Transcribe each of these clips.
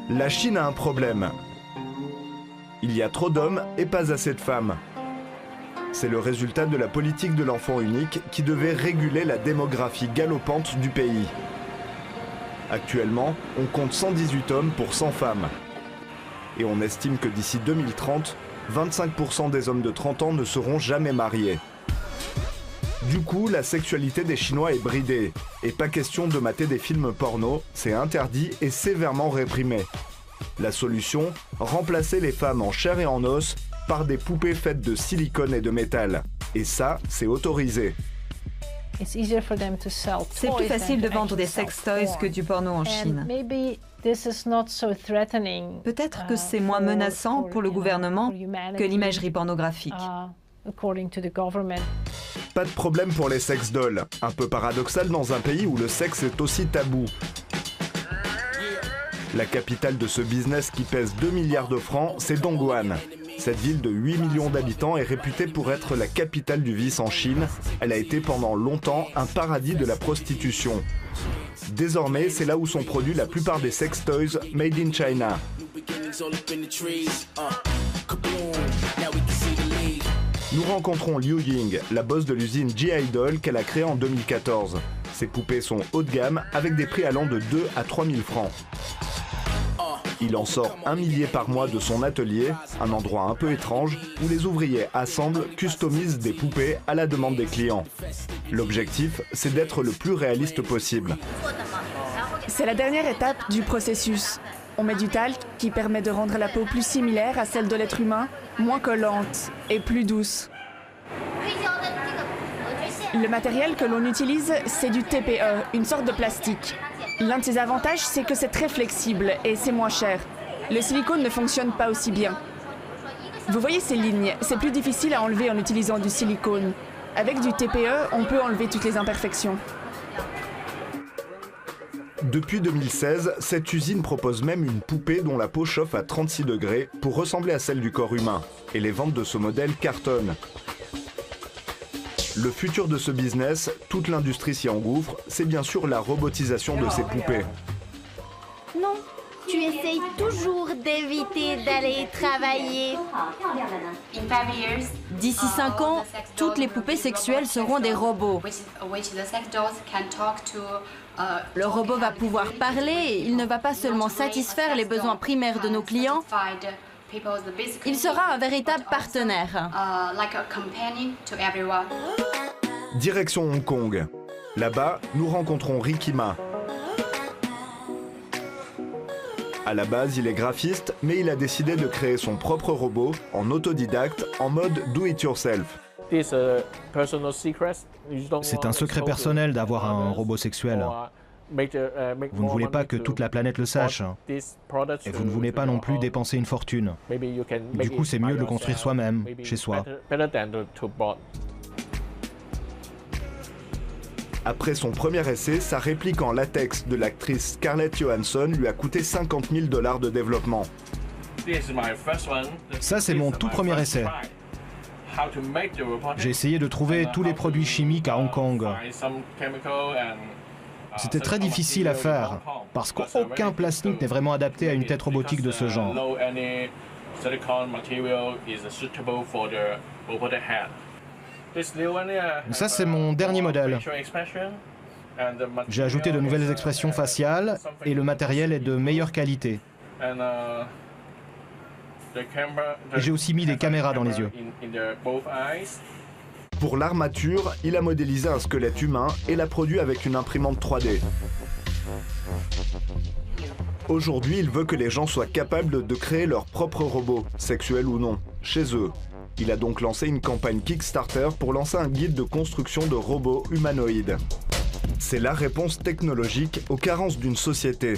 La Chine a un problème. Il y a trop d'hommes et pas assez de femmes. C'est le résultat de la politique de l'enfant unique qui devait réguler la démographie galopante du pays. Actuellement, on compte 118 hommes pour 100 femmes. Et on estime que d'ici 2030, 25% des hommes de 30 ans ne seront jamais mariés. Du coup, la sexualité des Chinois est bridée. Et pas question de mater des films porno, c'est interdit et sévèrement réprimé. La solution, remplacer les femmes en chair et en os par des poupées faites de silicone et de métal. Et ça, c'est autorisé. C'est plus facile de vendre des sex toys que du porno en Chine. Peut-être que c'est moins menaçant pour le gouvernement que l'imagerie pornographique. Pas de problème pour les sex dolls. Un peu paradoxal dans un pays où le sexe est aussi tabou. La capitale de ce business qui pèse 2 milliards de francs, c'est Dongguan. Cette ville de 8 millions d'habitants est réputée pour être la capitale du vice en Chine. Elle a été pendant longtemps un paradis de la prostitution. Désormais, c'est là où sont produits la plupart des sex toys made in China. Nous rencontrons Liu Ying, la boss de l'usine G-Idol qu'elle a créée en 2014. Ces poupées sont haut de gamme avec des prix allant de 2 à 3 000 francs. Il en sort 1 millier par mois de son atelier, un endroit un peu étrange où les ouvriers assemblent, customisent des poupées à la demande des clients. L'objectif, c'est d'être le plus réaliste possible. C'est la dernière étape du processus. On met du talc qui permet de rendre la peau plus similaire à celle de l'être humain, moins collante et plus douce. Le matériel que l'on utilise, c'est du TPE, une sorte de plastique. L'un de ses avantages, c'est que c'est très flexible et c'est moins cher. Le silicone ne fonctionne pas aussi bien. Vous voyez ces lignes, c'est plus difficile à enlever en utilisant du silicone. Avec du TPE, on peut enlever toutes les imperfections. Depuis 2016, cette usine propose même une poupée dont la peau chauffe à 36 degrés pour ressembler à celle du corps humain. Et les ventes de ce modèle cartonnent. Le futur de ce business, toute l'industrie s'y engouffre, c'est bien sûr la robotisation de ces poupées. Non, tu essayes toujours d'éviter d'aller travailler. D'ici 5 ans, toutes les poupées sexuelles seront des robots. Le robot va pouvoir parler et il ne va pas seulement satisfaire les besoins primaires de nos clients, il sera un véritable partenaire. Direction Hong Kong. Là-bas, nous rencontrons Ricky Ma. À la base, il est graphiste, mais il a décidé de créer son propre robot en autodidacte, en mode do-it-yourself. C'est un secret personnel d'avoir un robot sexuel. Vous ne voulez pas que toute la planète le sache. Et vous ne voulez pas non plus dépenser une fortune. Du coup, c'est mieux de le construire soi-même, chez soi. Après son premier essai, sa réplique en latex de l'actrice Scarlett Johansson lui a coûté 50 000 $ de développement. Ça, c'est mon tout premier essai. J'ai essayé de trouver tous les produits chimiques à Hong Kong. C'était très difficile à faire, parce qu'aucun plastique n'est vraiment adapté à une tête robotique de ce genre. Ça, c'est mon dernier modèle. J'ai ajouté de nouvelles expressions faciales et le matériel est de meilleure qualité. Et j'ai aussi mis des caméras dans les yeux. Pour l'armature, il a modélisé un squelette humain et l'a produit avec une imprimante 3D. Aujourd'hui, il veut que les gens soient capables de créer leur propre robot, sexuel ou non, chez eux. Il a donc lancé une campagne Kickstarter pour lancer un guide de construction de robots humanoïdes. C'est la réponse technologique aux carences d'une société.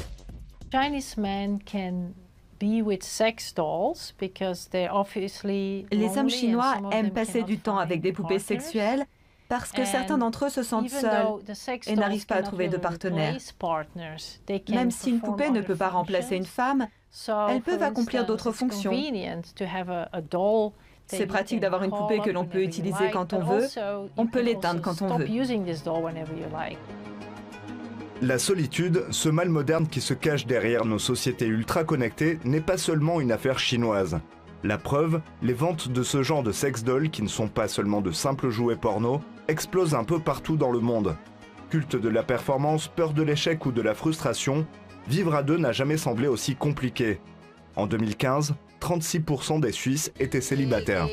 Les hommes chinois aiment passer du temps avec des poupées sexuelles parce que certains d'entre eux se sentent seuls et n'arrivent pas à trouver de partenaire. Même si une poupée ne peut pas remplacer une femme, elles peuvent accomplir d'autres fonctions. C'est pratique d'avoir une poupée que l'on peut utiliser quand on veut, on peut l'éteindre quand on veut. La solitude, ce mal moderne qui se cache derrière nos sociétés ultra connectées, n'est pas seulement une affaire chinoise. La preuve, les ventes de ce genre de sex dolls, qui ne sont pas seulement de simples jouets porno, explosent un peu partout dans le monde. Culte de la performance, peur de l'échec ou de la frustration, vivre à deux n'a jamais semblé aussi compliqué. En 2015, 36% des Suisses étaient célibataires.